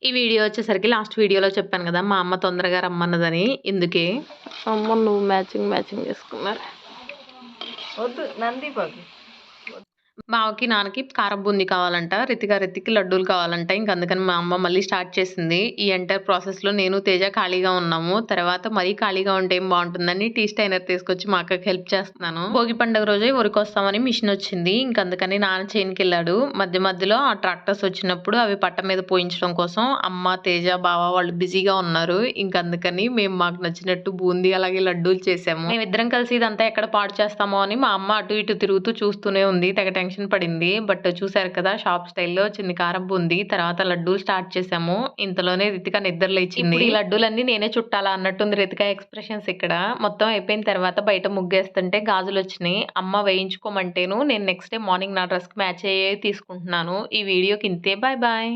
ఈ వీడియో వచ్చేసరికి లాస్ట్ వీడియోలో చెప్పాను గదా! మా అమ్మ తొందరగా రమ్మన్నదని. ఇందుకే. అమ్మ నువ్వు మ్యాచింగ్ చేసుకున్నారు. వద్దు నందిపోకి. బావకి, నాన్నకి కారం బూందీ కావాలంట. రితికి లడ్డూలు కావాలంట. అందుకని మా అమ్మ మళ్ళీ స్టార్ట్ చేసింది. ఈ ఎంటైర్ ప్రాసెస్‌లో నేను, తేజ ఖాళీగా ఉన్నాము. తర్వాత మరీ ఖాళీగా ఉంటే ఏం బావుంటుందని టీ స్టైనర్ తీసుకొచ్చి మా అక్కకి హెల్ప్ చేస్తున్నాను. భోగి పండుగ రోజే వరికొస్తామని మిషనొచ్చింది. అందుకని నాన్న చేనుకెళ్ళాడు. మధ్యలో ఆ ట్రాక్టర్స్ వచ్చినప్పుడు అవి పట్ట మీద పోయించడం కోసం అమ్మ, తేజ, బావ వాళ్ళు బిజీగా ఉన్నారు. అందుకని మేము మాకు నచ్చినట్టు బూందీ అలాగే లడ్డూలు చేసాము. మేమిద్దరం కలిసి ఇదంతా ఎక్కడ పాడు చేస్తామో అని మా అమ్మ అటు ఇటు తిరుగుతూ చూస్తూనే ఉంది. తెగ టెన్షన్ పడింది. బట్ చూసారు కదా! షాప్ స్టైల్‌లో చిన్ని కారం బూందీ. తర్వాత లడ్డూలు స్టార్ట్ చేసాము. ఇంతలోనే రితిక నిద్ర లేచింది. ఇప్పుడు ఈ లడ్డూలన్నీ నేనే చుట్టాలా అన్నట్టుంది రితిక ఎక్స్‌ప్రెషన్స్ ఇక్కడ. మొత్తం అయిపోయిన తర్వాత బయట ముగ్గేస్తుంటే గాజులొచ్చినాయి. అమ్మ వేయించుకోమంటేను నేను నెక్స్ట్ డే మార్నింగ్ నా డ్రెస్‌కి మ్యాచ్ అయ్యేవి తీసుకుంటున్నాను. ఈ వీడియోకి ఇంతే. Bye bye.